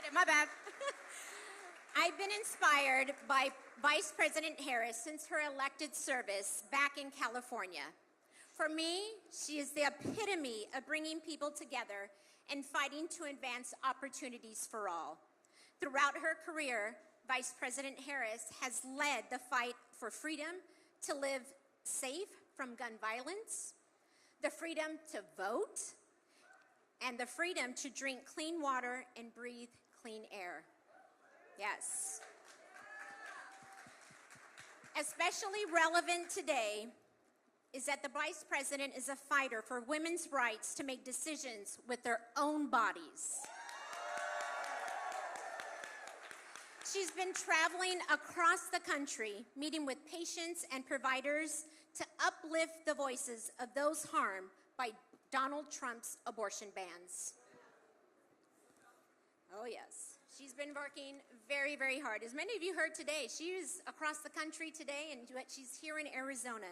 My bad. I've been inspired by Vice President Harris since her elected service back in California. For me, she is the epitome of bringing people together and fighting to advance opportunities for all. Throughout her career, Vice President Harris has led the fight for freedom to live safe from gun violence, the freedom to vote, and the freedom to drink clean water and breathe clean air. Yes. Especially relevant today is that the Vice President is a fighter for women's rights to make decisions with their own bodies. She's been traveling across the country, meeting with patients and providers to uplift the voices of those harmed by Donald Trump's abortion bans. Oh, yes. She's been working very, very hard. As many of you heard today, she was across the country today, and she's here in Arizona.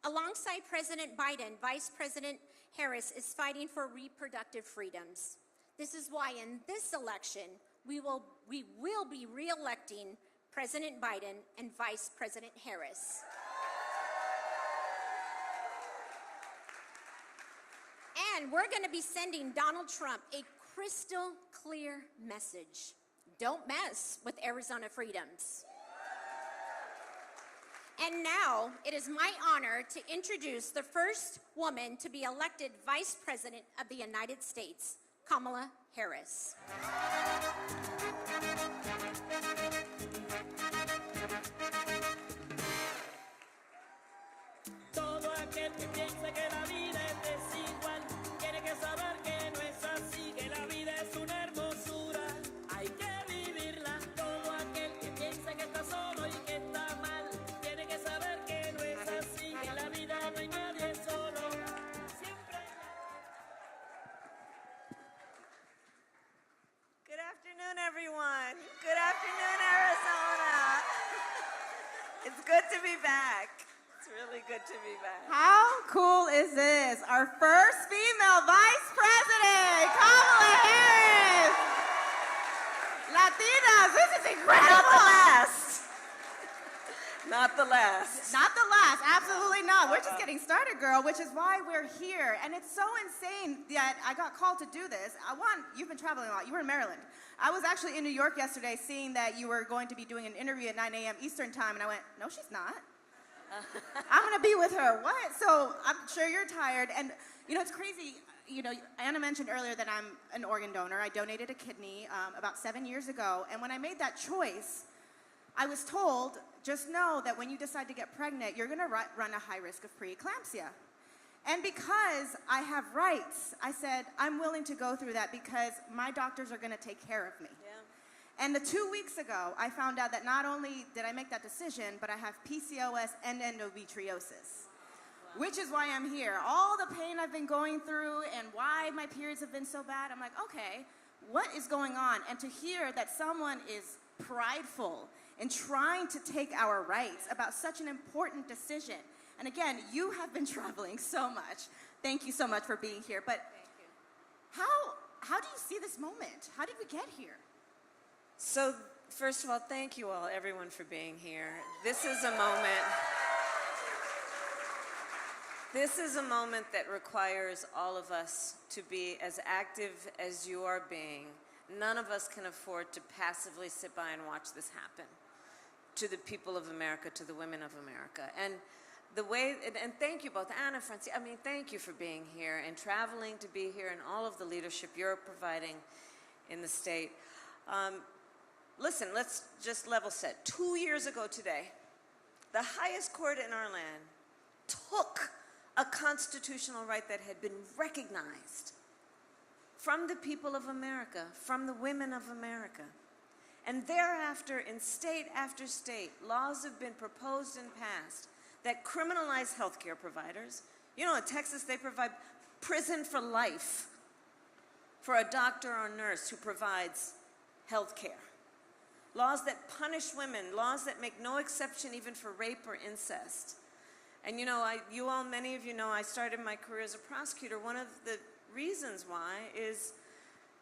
Alongside President Biden, Vice President Harris is fighting for reproductive freedoms. This is why in this election, we will be re-electing President Biden and Vice President Harris. And we're going to be sending Donald Trump a crystal clear message. Don't mess with Arizona freedoms. And now it is my honor to introduce the first woman to be elected Vice President of the United States, Kamala Harris. Todo aquel que piensa que la vida es desigual tiene que saber que no es así, que la vida es una hermosura, hay que vivirla. Todo aquel que piensa que está solo y que está mal tiene que saber que no es así, que en la vida no hay nadie solo. Siempre hay... Good afternoon, everyone. Good afternoon, Arizona. It's good to be back. It's really good to be back. How cool is this? Our first female Vice President, Kamala Harris. Latinas, this is incredible. Not the last. Not the last. Not the last, absolutely not. We're just getting started, girl, which is why we're here. And it's so insane that I got called to do this. You've been traveling a lot. You were in Maryland. I was actually in New York yesterday seeing that you were going to be doing an interview at 9 a.m. Eastern time, and I went, no, she's not. I'm going to be with her. What? So I'm sure you're tired. And, you know, it's crazy. You know, Anna mentioned earlier that I'm an organ donor. I donated a kidney about 7 years ago. And when I made that choice, I was told, just know that when you decide to get pregnant, you're going to run a high risk of preeclampsia. And because I have rights, I said, I'm willing to go through that because my doctors are going to take care of me. Yeah. And 2 weeks ago, I found out that not only did I make that decision, but I have PCOS and endometriosis, which is why I'm here. All the pain I've been going through and why my periods have been so bad, I'm like, okay, what is going on? And to hear that someone is prideful and trying to take our rights about such an important decision. And again, you have been traveling so much. Thank you so much for being here. But how do you see this moment? How did we get here? So, first of all, thank you all, everyone, for being here. This is a moment. This is a moment that requires all of us to be as active as you are being. None of us can afford to passively sit by and watch this happen to the people of America, to the women of America. And the way, and thank you both, Anna, Francine, I mean, thank you for being here and traveling to be here and all of the leadership you're providing in the state. Listen, let's just level set. 2 years ago today, the highest court in our land took a constitutional right that had been recognized from the people of America, from the women of America. And thereafter, in state after state, laws have been proposed and passed that criminalize healthcare providers. You know, in Texas, they provide prison for life for a doctor or nurse who provides healthcare. Laws that punish women, laws that make no exception even for rape or incest. And you know, many of you know, I started my career as a prosecutor. One of the reasons why is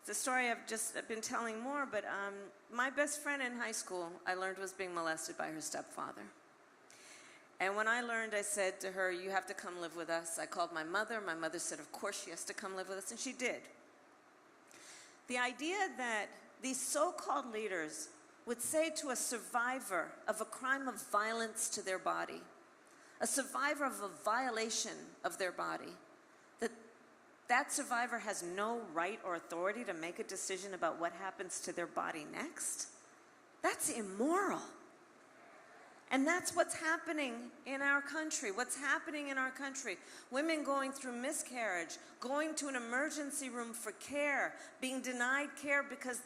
It's a story I've been telling more, but my best friend in high school, I learned, was being molested by her stepfather. And when I learned, I said to her, you have to come live with us. I called my mother. My mother said, of course she has to come live with us, and she did. The idea that these so-called leaders would say to a survivor of a crime of violence to their body, a survivor of a violation of their body, that survivor has no right or authority to make a decision about what happens to their body next, that's immoral. And that's what's happening in our country. What's happening in our country? Women going through miscarriage, going to an emergency room for care, being denied care because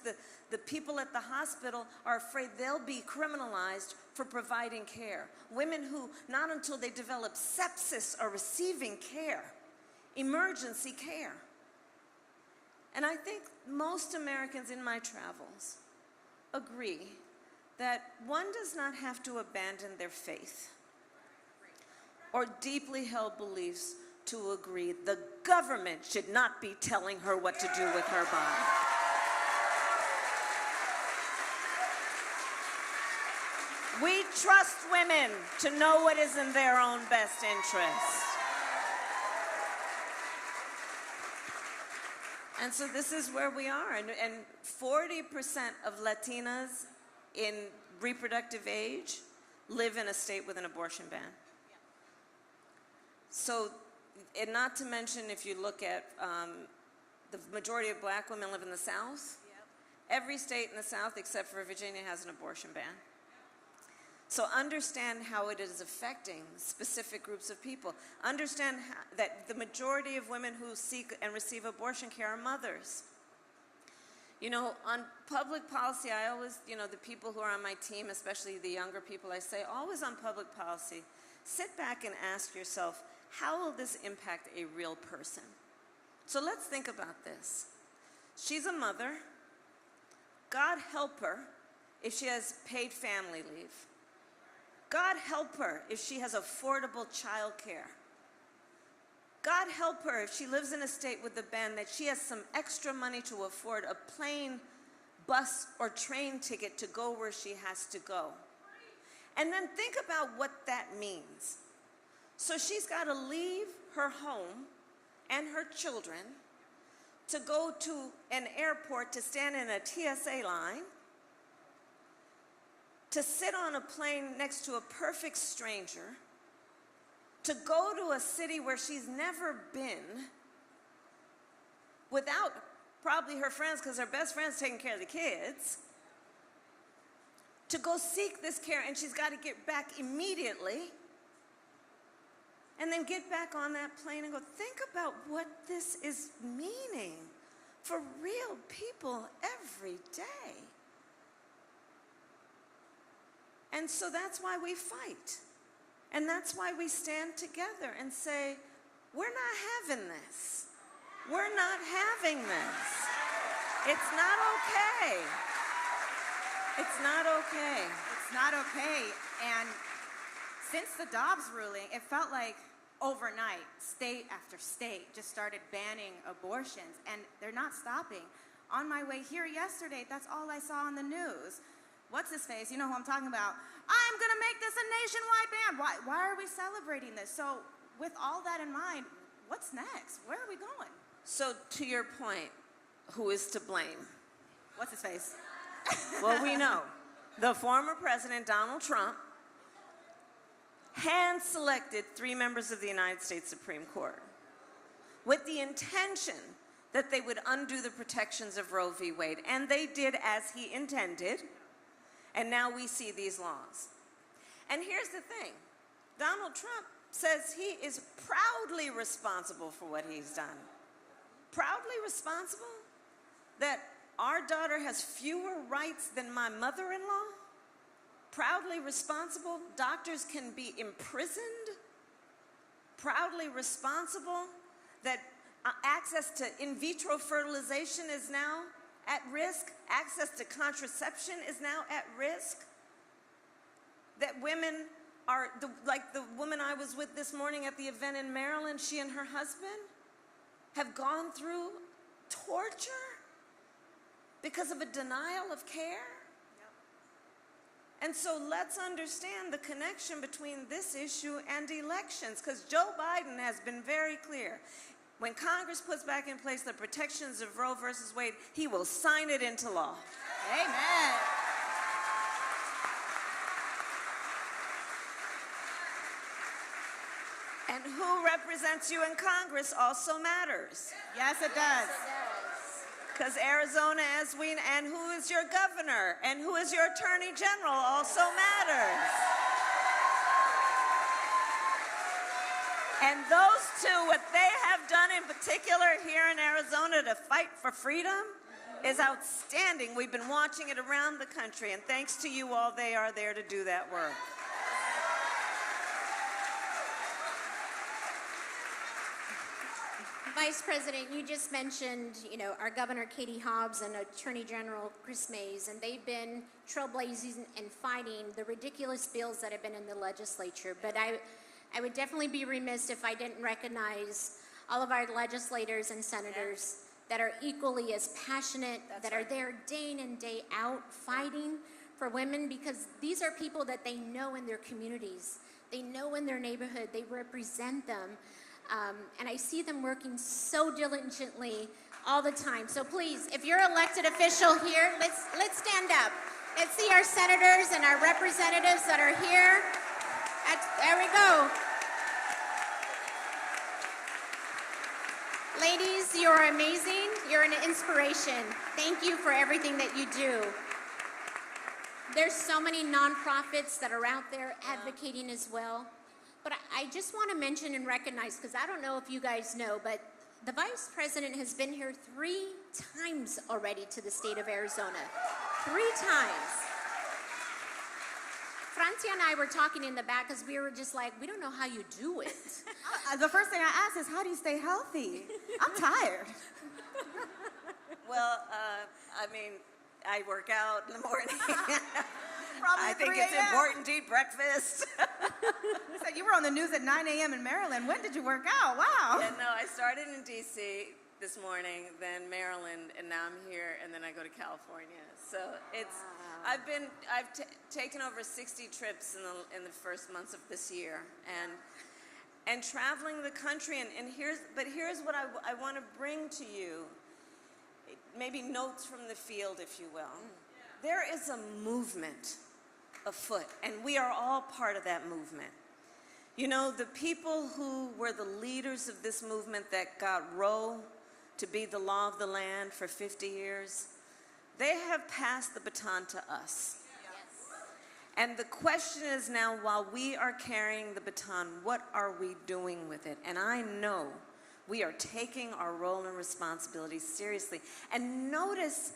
the people at the hospital are afraid they'll be criminalized for providing care. Women who, not until they develop sepsis, are receiving care, emergency care. And I think most Americans in my travels agree that one does not have to abandon their faith or deeply held beliefs to agree the government should not be telling her what to do with her body. We trust women to know what is in their own best interest. And so this is where we are. And 40% of Latinas in reproductive age live in a state with an abortion ban. So, and not to mention, if you look at the majority of black women live in the South. Every state in the South except for Virginia has an abortion ban. So understand how it is affecting specific groups of people. Understand that the majority of women who seek and receive abortion care are mothers. You know, on public policy, I always, the people who are on my team, especially the younger people, I say, always on public policy, sit back and ask yourself, how will this impact a real person? So let's think about this. She's a mother. God help her if she has paid family leave. God help her if she has affordable child care. God help her if she lives in a state with a ban that she has some extra money to afford a plane, bus, or train ticket to go where she has to go. And then think about what that means. So she's got to leave her home and her children to go to an airport to stand in a TSA line, to sit on a plane next to a perfect stranger, to go to a city where she's never been without probably her friends, because her best friend's taking care of the kids, to go seek this care, and she's got to get back immediately, and then get back on that plane and go, think about what this is meaning for real people every day. And so that's why we fight. And that's why we stand together and say, we're not having this. We're not having this. It's not okay. It's not okay. It's not okay. And since the Dobbs ruling, it felt like overnight, state after state just started banning abortions, and they're not stopping. On my way here yesterday, that's all I saw on the news. What's his face? You know who I'm talking about. I'm going to make this a nationwide ban. Why are we celebrating this? So with all that in mind, what's next? Where are we going? So to your point, who is to blame? What's his face? Well, we know. The former President, Donald Trump, hand-selected 3 members of the United States Supreme Court with the intention that they would undo the protections of Roe v. Wade. And they did as he intended. And now we see these laws. And here's the thing. Donald Trump says he is proudly responsible for what he's done. Proudly responsible? That our daughter has fewer rights than my mother-in-law? Proudly responsible? Doctors can be imprisoned? Proudly responsible? That access to in vitro fertilization is now at risk? Access to contraception is now at risk? That women are, like the woman I was with this morning at the event in Maryland, she and her husband have gone through torture because of a denial of care? And so let's understand the connection between this issue and elections, because Joe Biden has been very clear. When Congress puts back in place the protections of Roe versus Wade, he will sign it into law. Amen. And who represents you in Congress also matters. Yes, it does. Because Arizona, and who is your governor, and who is your attorney general also matters. And those two, what they have done in particular here in Arizona to fight for freedom is outstanding. We've been watching it around the country, and thanks to you all, they are there to do that work. Vice President, you just mentioned, our Governor Katie Hobbs and Attorney General Chris Mays, and they've been trailblazing and fighting the ridiculous bills that have been in the legislature. But I would definitely be remiss if I didn't recognize all of our legislators and senators that are equally as passionate, that are there day in and day out fighting for women, because these are people that they know in their communities. They know in their neighborhood. They represent them. And I see them working so diligently all the time. So please, if you're an elected official here, let's stand up. Let's see our senators and our representatives that are here. There we go. Ladies, you're amazing. You're an inspiration. Thank you for everything that you do. There's so many nonprofits that are out there advocating as well. But I just want to mention and recognize, because I don't know if you guys know, but the Vice President has been here 3 times already to the state of Arizona. 3 times. Francia and I were talking in the back because we were just like, we don't know how you do it. The first thing I asked is, how do you stay healthy? I'm tired. Well, I work out in the morning. Probably I think 3 it's a.m. important to eat breakfast. You said you were on the news at 9 a.m. in Maryland. When did you work out? Wow. Yeah, no, I started in D.C. this morning, then Maryland, and now I'm here, and then I go to California. So it's, I've taken over 60 trips in the first months of this year, and traveling the country, here's what I want to bring to you, maybe notes from the field, if you will. There is a movement afoot, and we are all part of that movement. The people who were the leaders of this movement that got Roe to be the law of the land for 50 years, they have passed the baton to us. Yes. And the question is now, while we are carrying the baton, what are we doing with it? And I know we are taking our role and responsibility seriously. And notice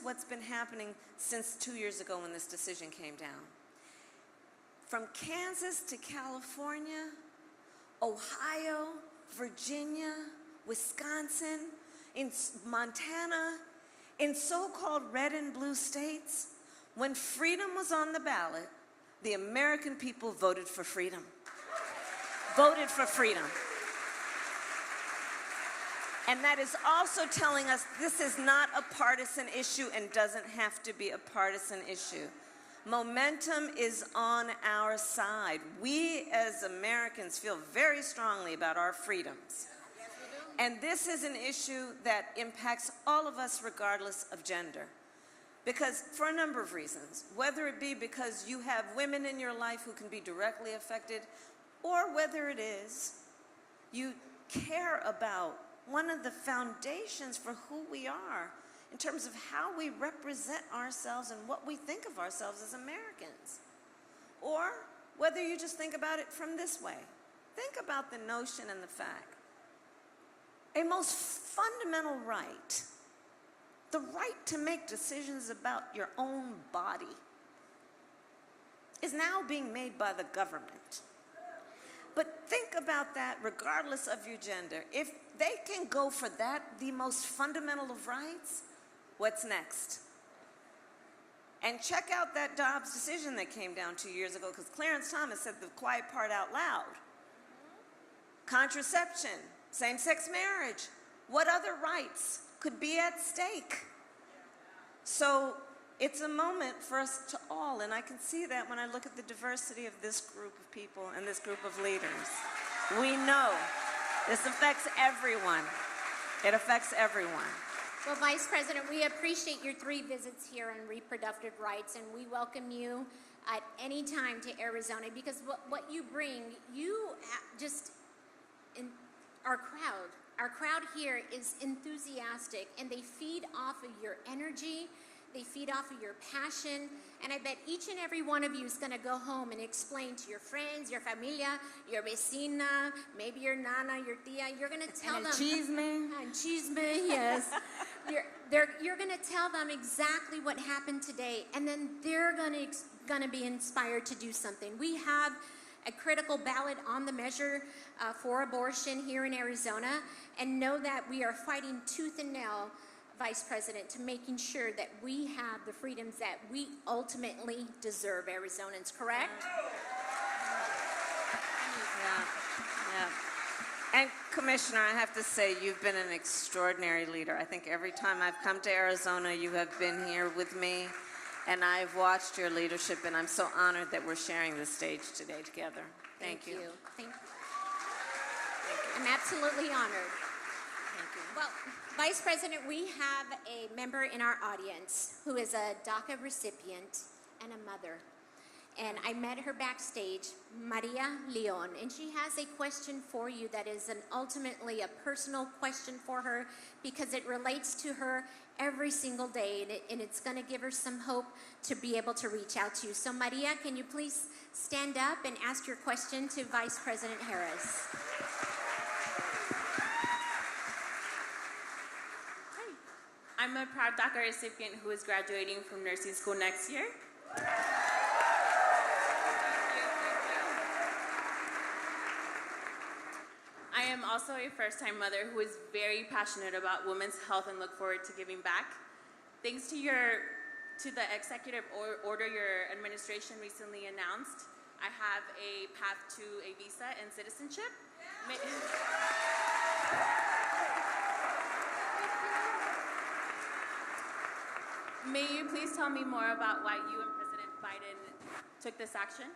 what's been happening since 2 years ago when this decision came down. From Kansas to California, Ohio, Virginia, Wisconsin, in Montana, in so-called red and blue states, when freedom was on the ballot, the American people voted for freedom. Voted for freedom. And that is also telling us this is not a partisan issue and doesn't have to be a partisan issue. Momentum is on our side. We as Americans feel very strongly about our freedoms. And this is an issue that impacts all of us regardless of gender. Because for a number of reasons, whether it be because you have women in your life who can be directly affected, or whether it is you care about one of the foundations for who we are in terms of how we represent ourselves and what we think of ourselves as Americans. Or whether you just think about it from this way. Think about the notion and the fact. A most fundamental right, the right to make decisions about your own body, is now being made by the government. But think about that regardless of your gender. If they can go for that, the most fundamental of rights, what's next? And check out that Dobbs decision that came down 2 years ago, because Clarence Thomas said the quiet part out loud. Contraception, same-sex marriage. What other rights could be at stake? So it's a moment for us to all, and I can see that when I look at the diversity of this group of people and this group of leaders. We know this affects everyone. It affects everyone. Well, Vice President, we appreciate your 3 visits here on reproductive rights, and we welcome you at any time to Arizona, because what you bring, our crowd here is enthusiastic, and they feed off of your energy, they feed off of your passion, and I bet each and every one of you is going to go home and explain to your friends, your familia, your vecina, maybe your nana, your tia. You're going to tell them. Chisme, yes. You're going to tell them exactly what happened today, and then they're going to be inspired to do something. We have a critical ballot on the measure for abortion here in Arizona, and know that we are fighting tooth and nail, Vice President, to making sure that we have the freedoms that we ultimately deserve, Arizonans, correct? Yeah. And Commissioner, I have to say, you've been an extraordinary leader. I think every time I've come to Arizona, you have been here with me, and I've watched your leadership, and I'm so honored that we're sharing this stage today together. Thank you. Thank you. I'm absolutely honored. Thank you. Well, Vice President, we have a member in our audience who is a DACA recipient and a mother. And I met her backstage, Maria Leon, and she has a question for you that is ultimately a personal question for her, because it relates to her every single day, and it's going to give her some hope to be able to reach out to you. So Maria, can you please stand up and ask your question to Vice President Harris? I'm a proud DACA recipient who is graduating from nursing school next year. I am also a first-time mother who is very passionate about women's health and look forward to giving back. Thanks to the executive order your administration recently announced, I have a path to a visa and citizenship. May you please tell me more about why you and President Biden took this action?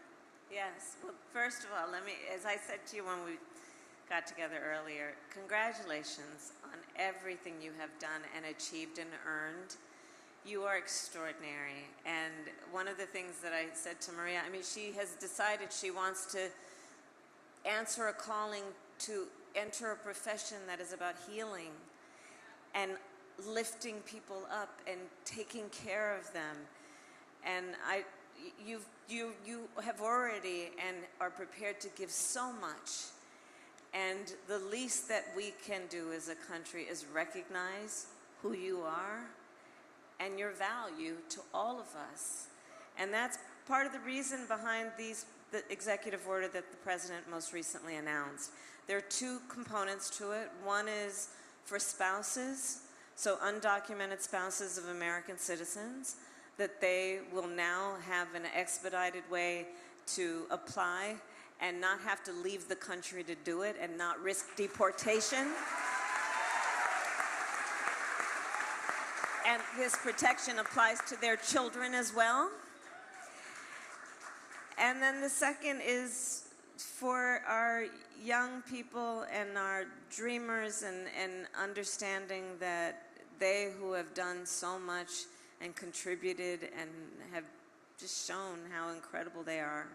Yes. Well, first of all, as I said to you when we got together earlier, congratulations on everything you have done and achieved and earned. You are extraordinary. And one of the things that I said to Maria, she has decided she wants to answer a calling to enter a profession that is about healing and lifting people up and taking care of them. And you have already and are prepared to give so much. And the least that we can do as a country is recognize who you are and your value to all of us. And that's part of the reason behind the executive order that the President most recently announced. There are 2 components to it. One is for spouses, so undocumented spouses of American citizens, that they will now have an expedited way to apply and not have to leave the country to do it and not risk deportation. And this protection applies to their children as well. And then the second is for our young people and our dreamers, and understanding that they who have done so much and contributed and have just shown how incredible they are,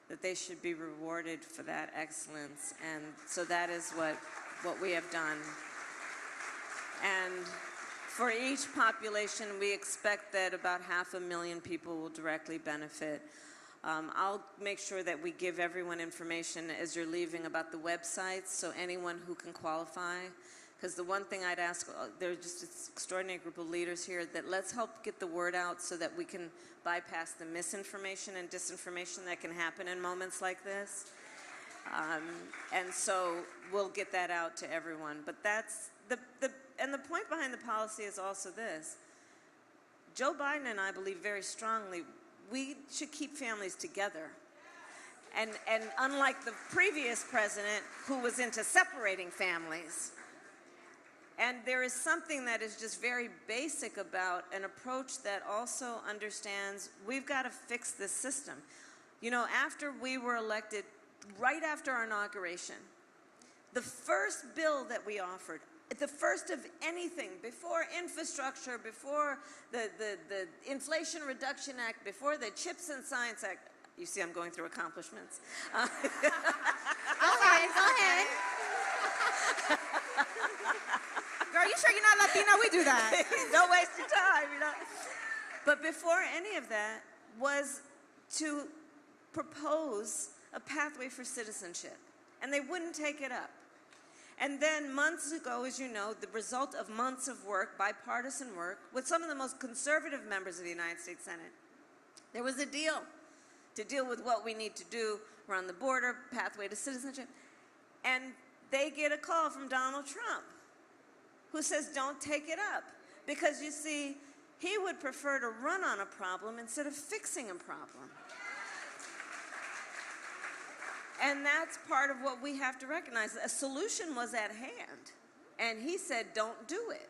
that they should be rewarded for that excellence. And so that is what we have done. And for each population, we expect that about 500,000 people will directly benefit. I'll make sure that we give everyone information as you're leaving about the websites, so anyone who can qualify. Because the one thing I'd ask, there's just an extraordinary group of leaders here, that let's help get the word out so that we can bypass the misinformation and disinformation that can happen in moments like this. And so we'll get that out to everyone. But that's and the point behind the policy is also this. Joe Biden and I believe very strongly we should keep families together. And unlike the previous president, who was into separating families, And there is something that is just very basic about an approach that also understands we've got to fix this system. You know, after we were elected, right after our inauguration, the first bill that we offered, the first of anything, before infrastructure, before the Inflation Reduction Act, before the Chips and Science Act, you see I'm going through accomplishments. Go ahead. Girl, you sure you're not Latina? We do that. Don't waste your time, you know. But before any of that was to propose a pathway for citizenship. And they wouldn't take it up. And then months ago, as you know, the result of months of work, bipartisan work, with some of the most conservative members of the United States Senate, there was a deal to deal with what we need to do around the border, pathway to citizenship. And they get a call from Donald Trump, who says, don't take it up. Because, you see, he would prefer to run on a problem instead of fixing a problem. And that's part of what we have to recognize. A solution was at hand, and he said, don't do it.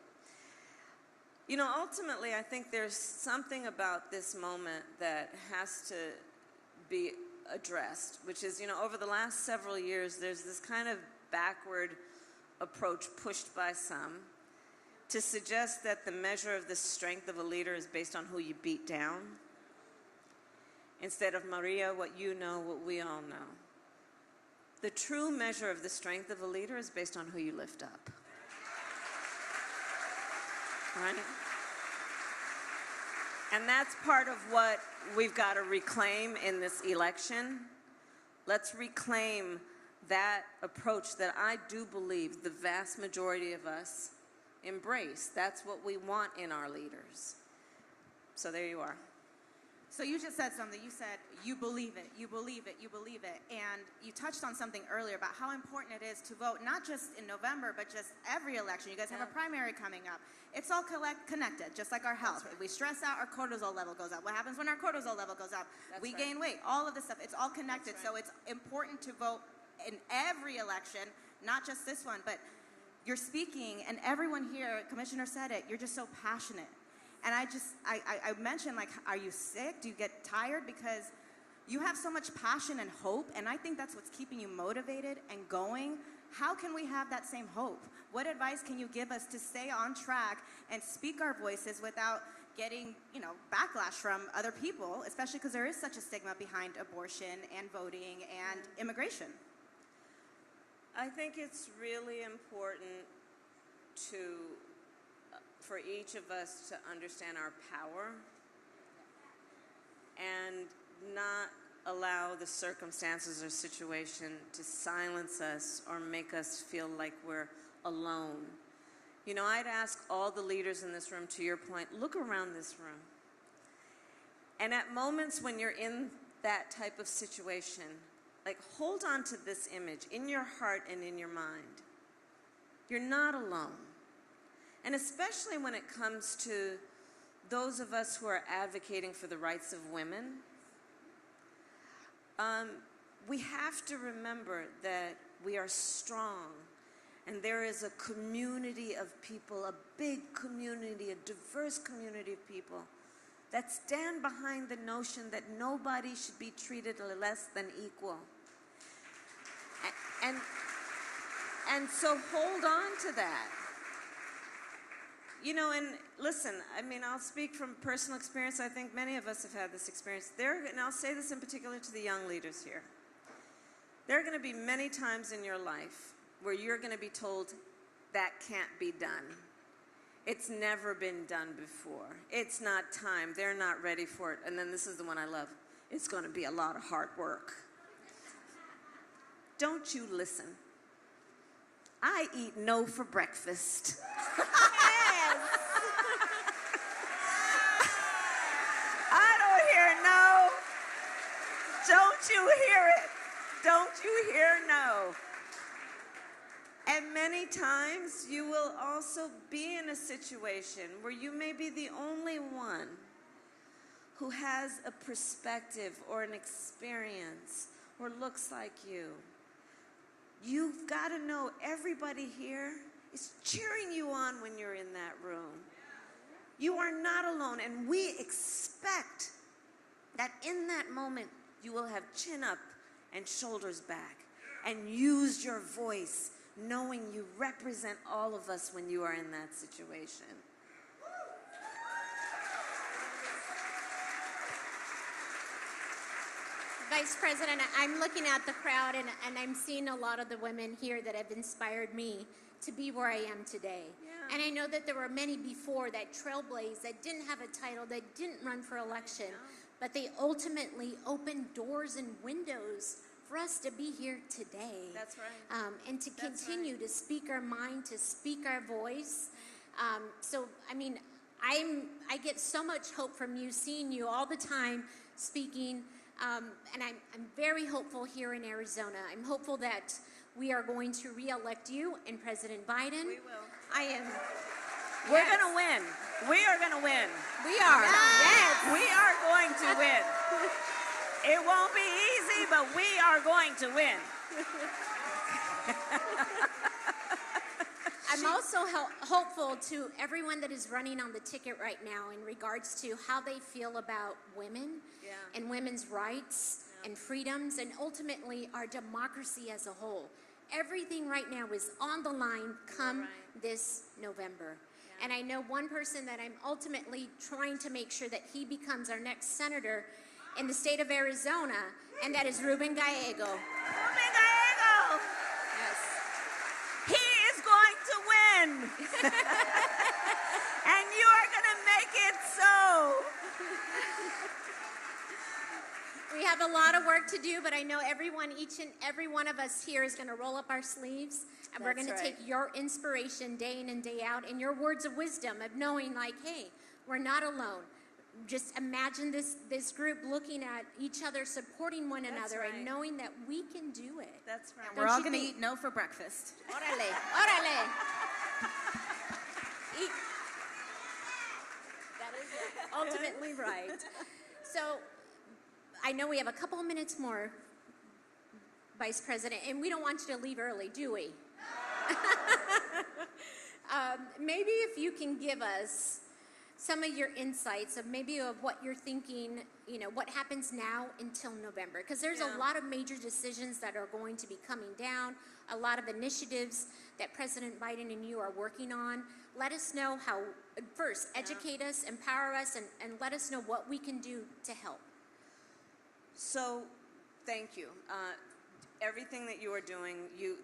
You know, ultimately, I think there's something about this moment that has to be addressed, which is, you know, over the last several years, there's this kind of backward approach pushed by some to suggest that the measure of the strength of a leader is based on who you beat down, instead of, Maria, what you know, what we all know. The true measure of the strength of a leader is based on who you lift up. Right? And that's part of what we've got to reclaim in this election. Let's reclaim that approach that I do believe the vast majority of us embrace. That's what we want in our leaders. So there you are. So you just said something. You said, you believe it, you believe it, you believe it. And you touched on something earlier about how important it is to vote, not just in November, but just every election. You guys have a primary coming up. It's all connected, just like our health. Right. If we stress out, our cortisol level goes up. What happens when our cortisol level goes up? We right. gain weight. All of this stuff, it's all connected. That's right. So it's important to vote in every election, not just this one. But you're speaking, and everyone here, Commissioner said it, you're just so passionate. And I mentioned, like, are you sick? Do you get tired? Because you have so much passion and hope, and I think that's what's keeping you motivated and going. How can we have that same hope? What advice can you give us to stay on track and speak our voices without getting, you know, backlash from other people, especially because there is such a stigma behind abortion and voting and immigration? I think it's really important for each of us to understand our power and not allow the circumstances or situation to silence us or make us feel like we're alone. You know, I'd ask all the leaders in this room, to your point, look around this room. And at moments when you're in that type of situation, like, hold on to this image in your heart and in your mind. You're not alone. And especially when it comes to those of us who are advocating for the rights of women, we have to remember that we are strong, and there is a community of people, a big community, a diverse community of people that stand behind the notion that nobody should be treated less than equal. And so hold on to that. You know, and listen, I mean, I'll speak from personal experience. I think many of us have had this experience. And I'll say this in particular to the young leaders here. There are going to be many times in your life where you're going to be told, that can't be done. It's never been done before. It's not time. They're not ready for it. And then this is the one I love. It's going to be a lot of hard work. Don't you listen. I eat no for breakfast. I don't hear no. Don't you hear it? Don't you hear no? And many times you will also be in a situation where you may be the only one who has a perspective or an experience or looks like you. You've got to know everybody here is cheering you on when you're in that room. You are not alone, and we expect that in that moment you will have chin up and shoulders back and use your voice, knowing you represent all of us when you are in that situation. Vice President, I'm looking at the crowd and I'm seeing a lot of the women here that have inspired me to be where I am today. Yeah. And I know that there were many before that trailblazed, that didn't have a title, that didn't run for election, but they ultimately opened doors and windows for us to be here today. That's right. And to continue to speak our mind, to speak our voice. So, I mean, I get so much hope from you, seeing you all the time speaking. And I'm very hopeful here in Arizona. I'm hopeful that we are going to re-elect you and President Biden. We will. I am. We're Yes. going to win. We are going to win. We are. Yes. We are going to win. It won't be easy, but we are going to win. I'm also hopeful to everyone that is running on the ticket right now in regards to how they feel about women and women's rights and freedoms, and ultimately our democracy as a whole. Everything right now is on the line come this November. And I know one person that I'm ultimately trying to make sure that he becomes our next senator in the state of Arizona, and that is Ruben Gallego. Ruben Gallego! Yes. He is going to win. And you are going to make it so. We have a lot of work to do, but I know each and every one of us here is going to roll up our sleeves, and we're That's going to right. take your inspiration day in and day out, and your words of wisdom of knowing, like, hey, we're not alone. Just imagine this group looking at each other, supporting one another, and knowing that we can do it. That's right. We're all going to eat no for breakfast. Órale, órale. Eat. That is ultimately right. So, I know we have a couple of minutes more, Vice President, and we don't want you to leave early, do we? Maybe if you can give us some of your insights of maybe of what you're thinking, you know, what happens now until November, because there's a lot of major decisions that are going to be coming down, a lot of initiatives that President Biden and you are working on. Let us know how, first, educate us, empower us, and let us know what we can do to help. So, thank you. Everything that you are doing,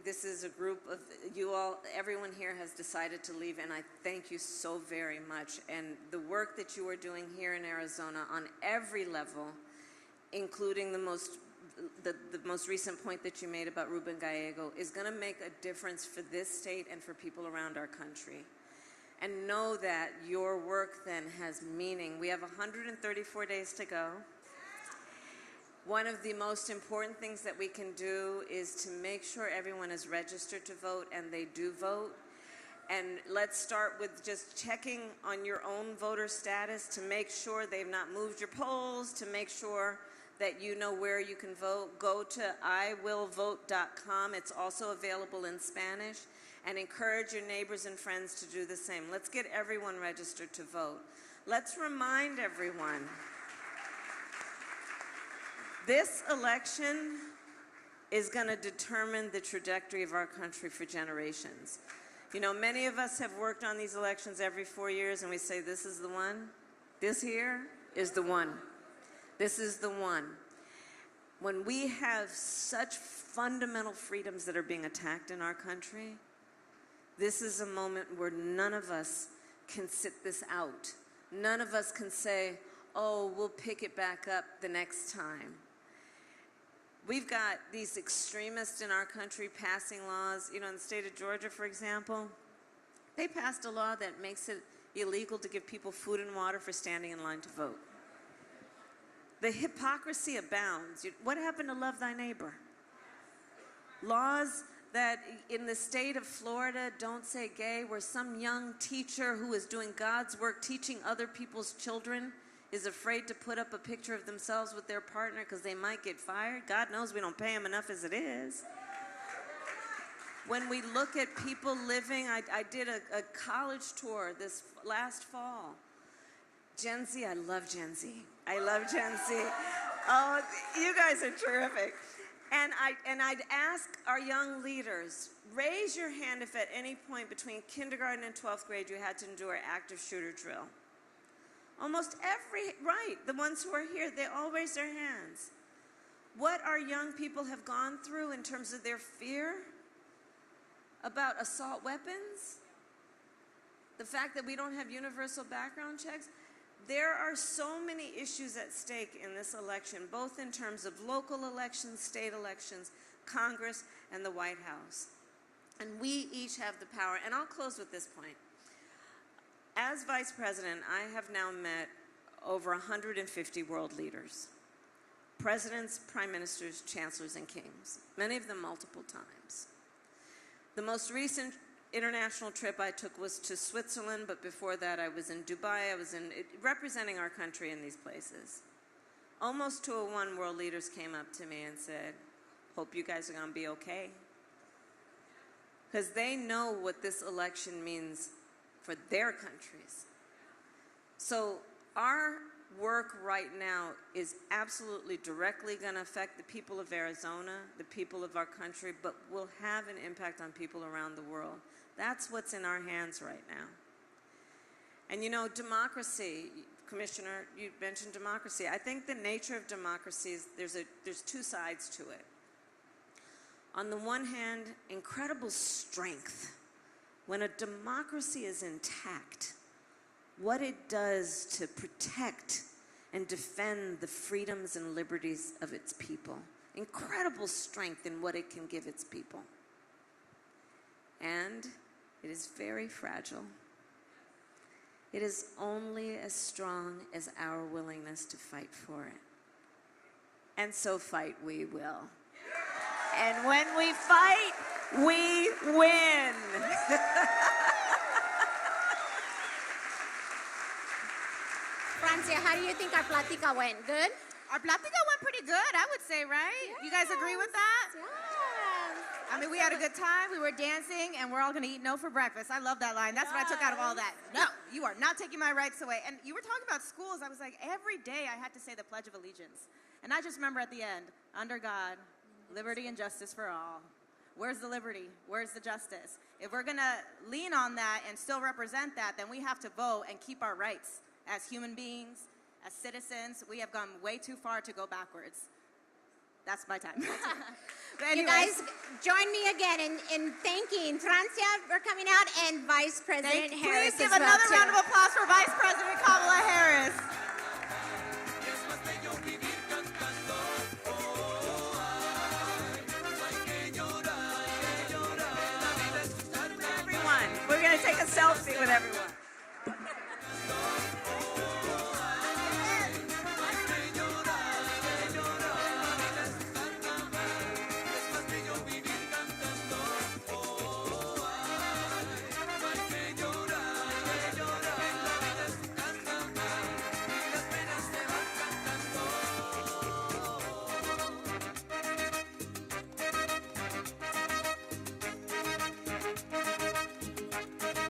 this is a group of you all, everyone here has decided to leave, and I thank you so very much. And the work that you are doing here in Arizona on every level, including the most recent point that you made about Ruben Gallego, is going to make a difference for this state and for people around our country. And know that your work then has meaning. We have 134 days to go. One of the most important things that we can do is to make sure everyone is registered to vote and they do vote. And let's start with just checking on your own voter status to make sure they've not moved your polls, to make sure that you know where you can vote. Go to iwillvote.com. It's also available in Spanish. And encourage your neighbors and friends to do the same. Let's get everyone registered to vote. Let's remind everyone, this election is going to determine the trajectory of our country for generations. You know, many of us have worked on these elections every 4 years, and we say, this is the one. This here is the one. This is the one. When we have such fundamental freedoms that are being attacked in our country, this is a moment where none of us can sit this out. None of us can say, oh, we'll pick it back up the next time. We've got these extremists in our country passing laws. You know, in the state of Georgia, for example, they passed a law that makes it illegal to give people food and water for standing in line to vote. The hypocrisy abounds. What happened to love thy neighbor? Laws that in the state of Florida don't say gay, where some young teacher who is doing God's work teaching other people's children is afraid to put up a picture of themselves with their partner because they might get fired. God knows we don't pay them enough as it is. when we look at people living, I did a college tour this last fall. Gen Z, I love Gen Z. I love Gen Z. Oh, you guys are terrific. And I'd ask our young leaders, raise your hand if at any point between kindergarten and 12th grade you had to endure active shooter drill. Almost every, right, the ones who are here, they all raise their hands. What our young people have gone through in terms of their fear about assault weapons, the fact that we don't have universal background checks, there are so many issues at stake in this election, both in terms of local elections, state elections, Congress, and the White House. And we each have the power. And I'll close with this point. As Vice President, I have now met over 150 world leaders, presidents, prime ministers, chancellors, and kings, many of them multiple times. The most recent international trip I took was to Switzerland, but before that I was in Dubai. I was representing our country in these places. Almost 201 world leaders came up to me and said, hope you guys are going to be okay. Because they know what this election means for their countries. So our work right now is absolutely directly going to affect the people of Arizona, the people of our country, but will have an impact on people around the world. That's what's in our hands right now. And you know, democracy, Commissioner, you mentioned democracy. I think the nature of democracy is there's two sides to it. On the one hand, incredible strength. When a democracy is intact, what it does to protect and defend the freedoms and liberties of its people. Incredible strength in what it can give its people. And it is very fragile. It is only as strong as our willingness to fight for it. And so fight we will. And when we fight, we win. Francia, how do you think our plática went? Good? Our plática went pretty good, I would say, right? You guys agree with that? Yes. I mean, we had a good time, we were dancing, and we're all gonna eat no for breakfast. I love that line. That's what I took out of all that. No, you are not taking my rights away. And you were talking about schools. I was like, every day I had to say the Pledge of Allegiance. And I just remember at the end, under God, liberty and justice for all. Where's the liberty? Where's the justice? If we're gonna lean on that and still represent that, then we have to vote and keep our rights as human beings, as citizens. We have gone way too far to go backwards. That's my time. But You guys, join me again in thanking Francia for coming out and Vice President Harris please give as well, another too. round of applause for Vice President Kamala Harris. Everyone, we're going to take a selfie with everyone.